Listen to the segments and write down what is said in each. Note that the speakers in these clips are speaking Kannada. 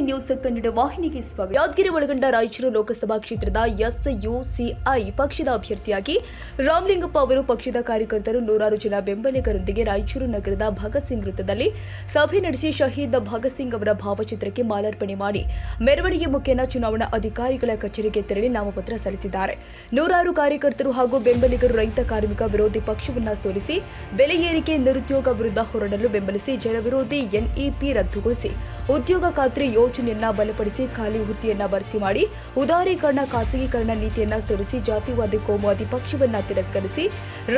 ನ್ಯೂಸ್ ಕನ್ನಡ ವಾಹಿನಿಗೆ ಸ್ವಾಗತ. ಯಾದಗಿರಿ ಒಳಗೊಂಡ ರಾಯಚೂರು ಲೋಕಸಭಾ ಕ್ಷೇತ್ರದ ಎಸ್ಯುಸಿಐ ಪಕ್ಷದ ಅಭ್ಯರ್ಥಿಯಾಗಿ ರಾಮಲಿಂಗಪ್ಪ ಅವರು ಪಕ್ಷದ ಕಾರ್ಯಕರ್ತರು ನೂರಾರು ಜನ ಬೆಂಬಲಿಗರೊಂದಿಗೆ ರಾಯಚೂರು ನಗರದ ಭಗತ್ ಸಿಂಗ್ ವೃತ್ತದಲ್ಲಿ ಸಭೆ ನಡೆಸಿ ಶಹೀದ್ ಭಗತ್ ಸಿಂಗ್ ಅವರ ಭಾವಚಿತ್ರಕ್ಕೆ ಮಾಲಾರ್ಪಣೆ ಮಾಡಿ ಮೆರವಣಿಗೆ ಮುಖೇನ ಚುನಾವಣಾ ಅಧಿಕಾರಿಗಳ ಕಚೇರಿಗೆ ತೆರಳಿ ನಾಮಪತ್ರ ಸಲ್ಲಿಸಿದ್ದಾರೆ. ನೂರಾರು ಕಾರ್ಯಕರ್ತರು ಹಾಗೂ ಬೆಂಬಲಿಗರು ರೈತ ಕಾರ್ಮಿಕ ವಿರೋಧಿ ಪಕ್ಷವನ್ನು ಸೋಲಿಸಿ ಬೆಲೆ ಏರಿಕೆ ನಿರುದ್ಯೋಗ ವಿರುದ್ಧ ಹೋರಾಡಲು ಬೆಂಬಲಿಸಿ ಜನವಿರೋಧಿ ಎನ್ಇಪಿ ರದ್ದುಗೊಳಿಸಿ ಉದ್ಯೋಗ ಖಾತ್ರಿ ಯೋಜನೆಯನ್ನ ಬಲಪಡಿಸಿ ಖಾಲಿ ಹುದ್ದೆಯನ್ನ ಭರ್ತಿ ಮಾಡಿ ಉದಾರೀಕರಣ ಖಾಸಗೀಕರಣ ನೀತಿಯನ್ನ ಸೋರಿಸಿ ಜಾತಿವಾದಿ ಕೋಮುವಾದಿ ಪಕ್ಷವನ್ನ ತಿರಸ್ಕರಿಸಿ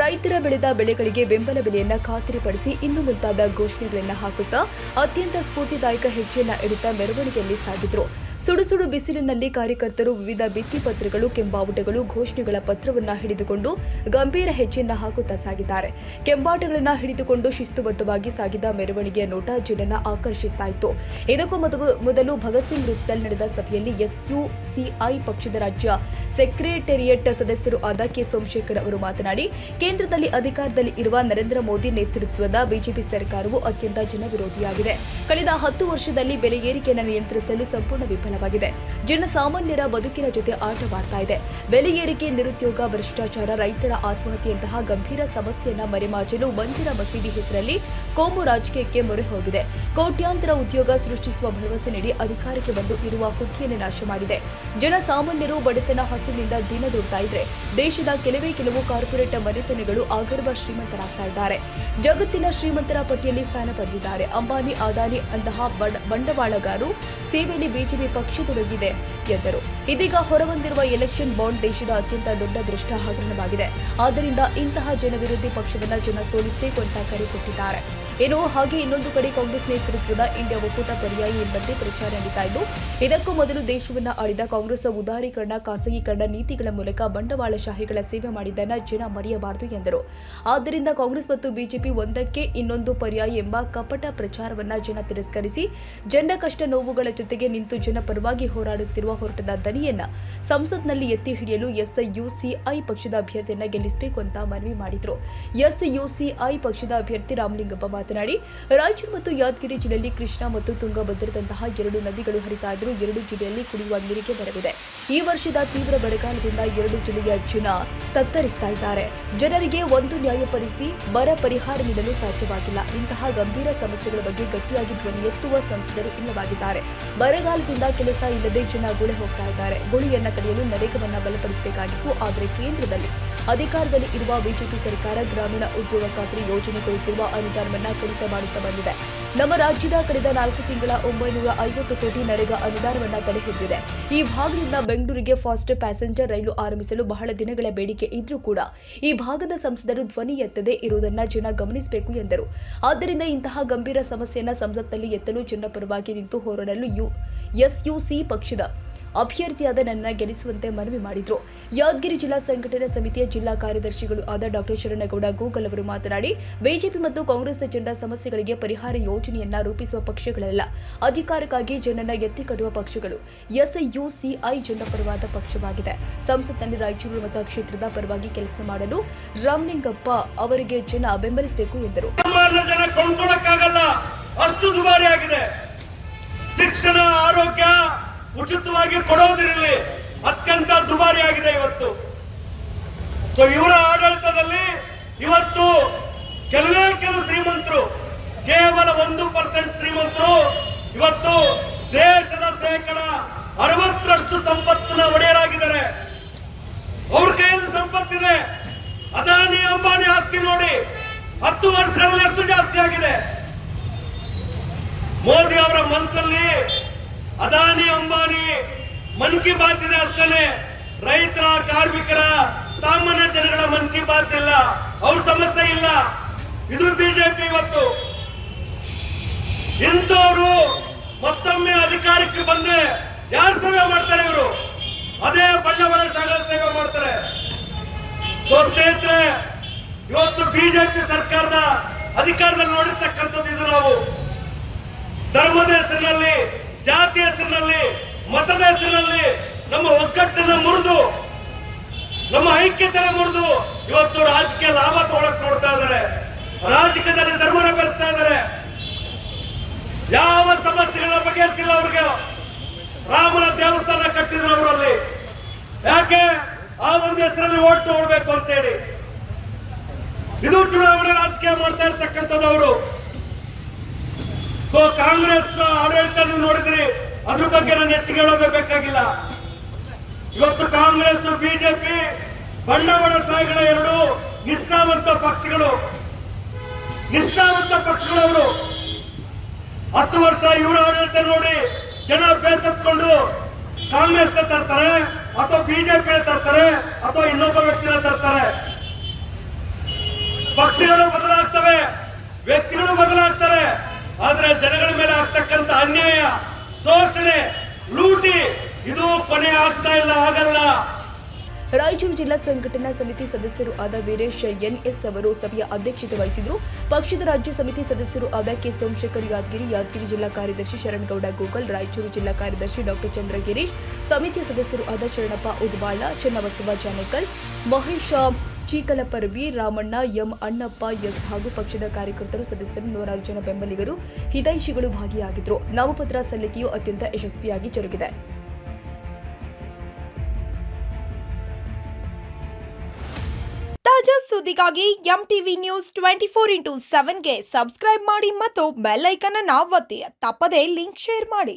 ರೈತರ ಬೆಳೆದ ಬೆಳೆಗಳಿಗೆ ಬೆಂಬಲ ಬೆಲೆಯನ್ನ ಖಾತ್ರಿಪಡಿಸಿ ಇನ್ನು ಮುಂತಾದ ಘೋಷಣೆಗಳನ್ನ ಹಾಕುತ್ತಾ ಅತ್ಯಂತ ಸ್ಫೂರ್ತಿದಾಯಕ ಹೆಜ್ಜೆಯನ್ನ ಇಡುತ್ತಾ ಮೆರವಣಿಗೆಯಲ್ಲಿ ಸಾಗಿದ್ರು. ಸುಡು ಸುಡು ಬಿಸಿಲಿನಲ್ಲಿ ಕಾರ್ಯಕರ್ತರು ವಿವಿಧ ಭಿತ್ತಿಪತ್ರಗಳು, ಕೆಂಬಾವುಟಗಳು, ಘೋಷಣೆಗಳ ಪತ್ರವನ್ನ ಹಿಡಿದುಕೊಂಡು ಗಂಭೀರ ಹೆಜ್ಜೆಯನ್ನ ಹಾಕುತ್ತಾ ಸಾಗಿದ್ದಾರೆ. ಕೆಂಬಾಟಗಳನ್ನ ಹಿಡಿದುಕೊಂಡು ಶಿಸ್ತುಬದ್ಧವಾಗಿ ಸಾಗಿದ ಮೆರವಣಿಗೆಯ ನೋಟ ಜನರನ್ನ ಆಕರ್ಷಿಸ್ತಾ ಇತ್ತು. ಇದಕ್ಕೂ ಮೊದಲು ಭಗತ್ ಸಿಂಗ್ ವೃತ್ತದಲ್ಲಿ ನಡೆದ ಸಭೆಯಲ್ಲಿ ಎಸ್ಯುಸಿಐ ಪಕ್ಷದ ರಾಜ್ಯ ಸೆಕ್ರೆಟೇರಿಯೇಟ್ ಸದಸ್ಯರು ಆದ ಕೆ ಸೋಮಶೇಖರ್ ಅವರು ಮಾತನಾಡಿ, ಕೇಂದ್ರದಲ್ಲಿ ಅಧಿಕಾರದಲ್ಲಿ ಇರುವ ನರೇಂದ್ರ ಮೋದಿ ನೇತೃತ್ವದ ಬಿಜೆಪಿ ಸರ್ಕಾರವು ಅತ್ಯಂತ ಜನವಿರೋಧಿಯಾಗಿದೆ. ಕಳೆದ 10 ವರ್ಷದಲ್ಲಿ ಬೆಲೆ ಏರಿಕೆಯನ್ನು ನಿಯಂತ್ರಿಸಲು ಸಂಪೂರ್ಣ ವಿಫಲವಾಗಿದೆ. ಜನಸಾಮಾನ್ಯರ ಬದುಕಿನ ಜೊತೆ ಆಟವಾಡ್ತಾ ಇದೆ. ಬೆಲೆ ಏರಿಕೆ, ನಿರುದ್ಯೋಗ, ಭ್ರಷ್ಟಾಚಾರ, ರೈತರ ಆತ್ಮಹತ್ಯೆಯಂತಹ ಗಂಭೀರ ಸಮಸ್ಯೆಯನ್ನ ಮರೆಮಾಚಲು ಮಂದಿರ ಮಸೀದಿ ಹೆಸರಲ್ಲಿ ಕೋಮು ರಾಜಕೀಯಕ್ಕೆ ಮೊರೆ ಹೋಗಿದೆ. ಕೋಟ್ಯಾಂತರ ಉದ್ಯೋಗ ಸೃಷ್ಟಿಸುವ ಭರವಸೆ ನೀಡಿ ಅಧಿಕಾರಕ್ಕೆ ಬಂದು ಇರುವ ಹುದ್ದೆಯನ್ನು ನಾಶ ಮಾಡಿದೆ. ಜನಸಾಮಾನ್ಯರು ಬಡತನ ಹಸಿನಿಂದ ದಿನದೂಡ್ತಾ ಇದ್ರೆ ದೇಶದ ಕೆಲವು ಕಾರ್ಪೊರೇಟ್ ಮನೆತನಗಳು ಆಗರ್ಭ ಶ್ರೀಮಂತರಾಗ್ತಾ ಇದ್ದಾರೆ. ಜಗತ್ತಿನ ಶ್ರೀಮಂತರ ಪಟ್ಟಿಯಲ್ಲಿ ಸ್ಥಾನ ಪಡೆದಿದ್ದಾರೆ. ಅಂಬಾನಿ, ಅದಾನಿ ಅಂತಹ ಬಂಡವಾಳಗಾರರು ಸೇವೆಯಲ್ಲಿ ಬಿಜೆಪಿ ಪಕ್ಷ ತೊಡಗಿದೆ ಎಂದರು. ಇದೀಗ ಹೊರಬಂದಿರುವ ಎಲೆಕ್ಷನ್ ಬಾಂಡ್ ದೇಶದ ಅತ್ಯಂತ ದೊಡ್ಡ ಭ್ರಷ್ಟ ಹಗರಣವಾಗಿದೆ. ಆದ್ದರಿಂದ ಇಂತಹ ಜನವಿರೋಧಿ ಪಕ್ಷವನ್ನ ಜನ ಸೋಲಿಸಬೇಕು ಅಂತ ಕರೆ ಕೊಟ್ಟಿದ್ದಾರೆ. ಹಾಗೆ ಇನ್ನೊಂದು ಕಡೆ ಕಾಂಗ್ರೆಸ್ ನೇತೃತ್ವದ ಇಂಡಿಯಾ ಒಕ್ಕೂಟ ಪರ್ಯಾಯ ಎಂಬಂತೆ ಪ್ರಚಾರ ನಡೀತಾ ಇದ್ದು, ಇದಕ್ಕೂ ಮೊದಲು ದೇಶವನ್ನ ಆಳಿದ ಕಾಂಗ್ರೆಸ್ ಉದಾರೀಕರಣ ಖಾಸಗೀಕರಣ ನೀತಿಗಳ ಮೂಲಕ ಬಂಡವಾಳಶಾಹಿಗಳ ಸೇವೆ ಮಾಡಿದ್ದನ್ನ ಜನ ಮರೆಯಬಾರದು ಎಂದರು. ಆದ್ದರಿಂದ ಕಾಂಗ್ರೆಸ್ ಮತ್ತು ಬಿಜೆಪಿ ಒಂದಕ್ಕೆ ಇನ್ನೊಂದು ಪರ್ಯಾಯ ಎಂಬ ಕಪಟ ಪ್ರಚಾರವನ್ನ ಜನ ತಿರಸ್ಕರಿಸಿ ಜನರ ಕಷ್ಟ ನೋವುಗಳ ಜೊತೆಗೆ ನಿಂತು ಜನ ಪರವಾಗಿ ಹೋರಾಡುತ್ತಿರುವ ಹೋರಾಟದ ದನಿಯನ್ನ ಸಂಸತ್ನಲ್ಲಿ ಎತ್ತಿ ಹಿಡಿಯಲು ಎಸ್ಯುಸಿಐ ಪಕ್ಷದ ಅಭ್ಯರ್ಥಿಯನ್ನ ಗೆಲ್ಲಿಸಬೇಕು ಅಂತ ಮನವಿ ಮಾಡಿದ್ರು. ಎಸ್ಯುಸಿಐ ಪಕ್ಷದ ಅಭ್ಯರ್ಥಿ ರಾಮಲಿಂಗಪ್ಪ ಮಾತನಾಡಿ, ರಾಯಚೂರು ಮತ್ತು ಯಾದಗಿರಿ ಜಿಲ್ಲೆಯಲ್ಲಿ ಕೃಷ್ಣಾ ಮತ್ತು ತುಂಗಭದ್ರದಂತಹ 2 ನದಿಗಳು ಹರಿತಾ ಇದ್ದರೂ 2 ಜಿಲ್ಲೆಯಲ್ಲಿ ಕುಡಿಯುವ ನೀರಿಗೆ ಬರವಿದೆ. ಈ ವರ್ಷದ ತೀವ್ರ ಬರಗಾಲದಿಂದ 2 ಜಿಲ್ಲೆಯ ಜನ ತತ್ತರಿಸ್ತಾ ಇದ್ದಾರೆ. ಜನರಿಗೆ ಒಂದು ನ್ಯಾಯಪಡಿಸಿ ಬರ ಪರಿಹಾರ ನೀಡಲು ಸಾಧ್ಯವಾಗಿಲ್ಲ. ಇಂತಹ ಗಂಭೀರ ಸಮಸ್ಯೆಗಳ ಬಗ್ಗೆ ಗಟ್ಟಿಯಾಗಿ ಧ್ವನಿ ಎತ್ತುವ ಸಂಸದರು ಇಲ್ಲವಾಗಿದ್ದಾರೆ. ಬರಗಾಲದಿಂದ ಕೆಲಸ ಇಲ್ಲದೆ ಜನ ಗುಳೆ ಹೋಗ್ತಾ ಇದ್ದಾರೆ. ಗುಳಿಯನ್ನ ತಡೆಯಲು ನರೇಗಾವನ್ನ ಬಲಪಡಿಸಬೇಕಾಗಿತ್ತು. ಆದರೆ ಕೇಂದ್ರದಲ್ಲಿ ಅಧಿಕಾರದಲ್ಲಿ ಇರುವ ಬಿಜೆಪಿ ಸರ್ಕಾರ ಗ್ರಾಮೀಣ ಉದ್ಯೋಗ ಖಾತ್ರಿ ಯೋಜನೆ ಕೊಡುತ್ತಿರುವ ಅನುದಾನವನ್ನ ಕಡಿತ ಮಾಡುತ್ತಾ ಬಂದಿದೆ. ನಮ್ಮ ರಾಜ್ಯದ ಕಳೆದ 4 ತಿಂಗಳ 950 ಕೋಟಿ ನರೇಗಾ ಅನುದಾನವನ್ನ ತಡೆ ಹಿಡಿದಿದೆ. ಈ ಭಾಗದಿಂದ ಬೆಂಗಳೂರಿಗೆ ಫಾಸ್ಟ್ ಪ್ಯಾಸೆಂಜರ್ ರೈಲು ಆರಂಭಿಸಲು ಬಹಳ ದಿನಗಳ ಬೇಡಿಕೆ ಇದ್ರೂ ಕೂಡ ಈ ಭಾಗದ ಸಂಸದರು ಧ್ವನಿ ಎತ್ತದೇ ಇರುವುದನ್ನು ಜನ ಗಮನಿಸಬೇಕು ಎಂದರು. ಆದ್ದರಿಂದ ಇಂತಹ ಗಂಭೀರ ಸಮಸ್ಯೆಯನ್ನ ಸಂಸತ್ನಲ್ಲಿ ಎತ್ತಲು ಜನರ ಪರವಾಗಿ ನಿಂತು ಹೋರಾಡಲು ಎಸ್ಯುಸಿ ಪಕ್ಷದ ಅಭ್ಯರ್ಥಿಯಾದ ನನ್ನ ಗೆಲ್ಲಿಸುವಂತೆ ಮನವಿ ಮಾಡಿದ್ರು. ಯಾದಗಿರಿ ಜಿಲ್ಲಾ ಸಂಘಟನಾ ಸಮಿತಿಯ ಜಿಲ್ಲಾ ಕಾರ್ಯದರ್ಶಿಗಳು ಆದ ಡಾ ಶರಣಗೌಡ ಗೂಗಲ್ ಅವರು ಮಾತನಾಡಿ, ಬಿಜೆಪಿ ಮತ್ತು ಕಾಂಗ್ರೆಸ್ ಜನರ ಸಮಸ್ಯೆಗಳಿಗೆ ಪರಿಹಾರ ಯೋಜನೆಯನ್ನ ರೂಪಿಸುವ ಪಕ್ಷಗಳಲ್ಲ, ಅಧಿಕಾರಕ್ಕಾಗಿ ಜನರನ್ನ ಎತ್ತಿ ಕಟ್ಟುವ ಪಕ್ಷಗಳು. ಎಸ್ಯುಸಿಐ ಜನರ ಪರವಾದ ಪಕ್ಷವಾಗಿದೆ. ಸಂಸತ್ನಲ್ಲಿ ರಾಯಚೂರು ಮತಕ್ಷೇತ್ರದ ಪರವಾಗಿ ಕೆಲಸ ಮಾಡಲು ರಾಮಲಿಂಗಪ್ಪ ಅವರಿಗೆ ಜನ ಬೆಂಬಲಿಸಬೇಕು ಎಂದರು. ಅಷ್ಟು ದುಬಾರಿ ಆಗಿದೆ. ಶಿಕ್ಷಣ, ಆರೋಗ್ಯ ಉಚಿತವಾಗಿ ಕೊಡೋದಿರಲಿ, ಅತ್ಯಂತ ದುಬಾರಿ ಆಗಿದೆ ಇವತ್ತು. ಇವರ ಆಡಳಿತದಲ್ಲಿ ಇವತ್ತು ಕೆಲವು ಶ್ರೀಮಂತರು, ಕೇವಲ 1% ಶ್ರೀಮಂತರು ಇವತ್ತು ದೇಶದ 60% ಸಂಪತ್ತನ್ನ ಒಡೆಯರಾಗಿದ್ದಾರೆ. ಅವ್ರ ಕೈಯಲ್ಲಿ ಸಂಪತ್ತಿದೆ. ಅದಾನಿ, ಅಂಬಾನಿ ಆಸ್ತಿ ನೋಡಿ 10 ವರ್ಷಗಳಲ್ಲಿ ಎಷ್ಟು ಜಾಸ್ತಿ ಆಗಿದೆ. ಮೋದಿ ಅವರ ಮನಸ್ಸಲ್ಲಿ ಅದಾನಿ, ಅಂಬಾನಿ, ಮನ್ ಕಿ ಬಾತ್ ಇದೆ ಅಷ್ಟೇ. ರೈತರ, ಕಾರ್ಮಿಕರ, ಸಾಮಾನ್ಯ ಜನಗಳ ಮನ್ ಕಿ ಬಾತ್ ಇಲ್ಲ, ಅವ್ರ ಸಮಸ್ಯೆ ಇಲ್ಲ. ಇದು ಬಿಜೆಪಿ. ಇವತ್ತು ಇಂಥವರು ಮತ್ತೊಮ್ಮೆ ಅಧಿಕಾರಕ್ಕೆ ಬಂದ್ರೆ ಯಾರು ಸೇವೆ ಮಾಡ್ತಾರೆ? ಇವರು ಅದೇ ಬಂಡವಾಳಶಾಹಿಗಳ ಸೇವೆ ಮಾಡ್ತಾರೆ. ಸ್ನೇಹಿತರೆ, ಇವತ್ತು ಬಿಜೆಪಿ ಸರ್ಕಾರದ ಅಧಿಕಾರದಲ್ಲಿ ನೋಡಿರ್ತಕ್ಕಂಥದ್ದು ಇದು. ನಾವು ಧರ್ಮದ ಹೆಸರಿನಲ್ಲಿ, ಜಾತಿ ಹೆಸರಿನಲ್ಲಿ, ಮತದ ಹೆಸರಿನಲ್ಲಿ ನಮ್ಮ ಒಗ್ಗಟ್ಟನ್ನು ಮುರಿದು, ನಮ್ಮ ಐಕ್ಯತೆಯನ್ನು ಮುರಿದು ಇವತ್ತು ರಾಜಕೀಯ ಲಾಭ ತಗೊಳಕ್ ನೋಡ್ತಾ ಇದ್ದಾರೆ. ರಾಜಕೀಯದಲ್ಲಿ ಧರ್ಮನ ಬೆರೆಸ್ತಾ ಇದ್ದಾರೆ. ಯಾವ ಸಮಸ್ಯೆಗಳನ್ನ ಬಗೆಹರಿಸಿಲ್ಲ ಅವ್ರಿಗೆ. ರಾಮನ ದೇವಸ್ಥಾನ ಕಟ್ಟಿದ್ರು ಅವರಲ್ಲಿ. ಯಾಕೆ? ಆ ಒಂದು ಹೆಸರಲ್ಲಿ ಓಟ್ ತಗೊಳ್ಬೇಕು ಅಂತೇಳಿ. ಇದು ಚುನಾವಣೆ ರಾಜಕೀಯ ಮಾಡ್ತಾ ಇರ್ತಕ್ಕಂಥದ್ದವರು. ಸೊ ಕಾಂಗ್ರೆಸ್ ಆಡಳಿತ ನೀವು ನೋಡಿದ್ರಿ, ಅದ್ರ ಬಗ್ಗೆ ನಾನು ಹೆಚ್ಚಿಗೆ ಹೇಳೋದೇ ಬೇಕಾಗಿಲ್ಲ. ಇವತ್ತು ಕಾಂಗ್ರೆಸ್ ಬಿಜೆಪಿ ಬಂಡವಾಳಶಾಹಿಗಳ ಎರಡು ನಿಷ್ಠಾವಂತ ಪಕ್ಷಗಳು. ಅವರು 10 ವರ್ಷ ಇವರ ಆಡಳಿತ ನೋಡಿ ಜನ ಬೇಸತ್ಕೊಂಡು ಕಾಂಗ್ರೆಸ್ ತರ್ತಾರೆ, ಅಥವಾ ಬಿಜೆಪಿ ತರ್ತಾರೆ, ಅಥವಾ ಇನ್ನೊಬ್ಬ ವ್ಯಕ್ತಿನ ತರ್ತಾರೆ. ಪಕ್ಷಗಳು ಬದಲಾಗ್ತವೆ, ವ್ಯಕ್ತಿಗಳು ಬದಲಾಗ್ತಾರೆ, ಆದ್ರೆ ಜನಗಳ ಮೇಲೆ ಆಗ್ತಕ್ಕಂಥ ಅನ್ಯಾಯ, ಶೋಷಣೆ, ಲೂಟಿ ಇದು ಕೊನೆ ಆಗ್ತಾ ಇಲ್ಲ, ಆಗಲ್ಲ. ರಾಯಚೂರು ಜಿಲ್ಲಾ ಸಂಘಟನಾ ಸಮಿತಿ ಸದಸ್ಯರು ಆದ ವೀರೇಶ್ ಎನ್ಎಸ್ ಅವರು ಸಭೆಯ ಅಧ್ಯಕ್ಷತೆ ವಹಿಸಿದರು. ಪಕ್ಷದ ರಾಜ್ಯ ಸಮಿತಿ ಸದಸ್ಯರು ಆದ ಕೆ ಸೋಮಶೇಖರ್ ಯಾದಗಿರಿ ಜಿಲ್ಲಾ ಕಾರ್ಯದರ್ಶಿ ಶರಣಗೌಡ ಗೋಕಲ್, ರಾಯಚೂರು ಜಿಲ್ಲಾ ಕಾರ್ಯದರ್ಶಿ ಡಾಕ್ಟರ್ ಚಂದ್ರಗಿರೀಶ್, ಸಮಿತಿಯ ಸದಸ್ಯರು ಆದ ಶರಣಪ್ಪ ಉದ್ಬಾಳ, ಚನ್ನಬಸವ ಜಾನೇಕಲ್, ಮಹೇಶ ಚೀಕಲಪರ್ವಿ, ರಾಮಣ್ಣ, ಎಂ ಅಣ್ಣಪ್ಪ ಎಸ್ ಹಾಗೂ ಪಕ್ಷದ ಕಾರ್ಯಕರ್ತರು, ಸದಸ್ಯರು, 100 ಜನ ಬೆಂಬಲಿಗರು, ಹಿತೈಷಿಗಳು ಭಾಗಿಯಾಗಿದ್ದರು. ನಾಮಪತ್ರ ಸಲ್ಲಿಕೆಯು ಅತ್ಯಂತ ಯಶಸ್ವಿಯಾಗಿ ಜರುಗಿದೆ. ತಾಜಾ ಸುದ್ದಿಗಾಗಿ ಎಂಟಿವಿ ನ್ಯೂಸ್ 24/7ಗೆ ಸಬ್ಸ್ಕ್ರೈಬ್ ಮಾಡಿ ಮತ್ತು ಬೆಲ್ ಐಕಾನ್ ಅನ್ನು ಒತ್ತಿ. ತಪ್ಪದೇ ಲಿಂಕ್ ಶೇರ್ ಮಾಡಿ.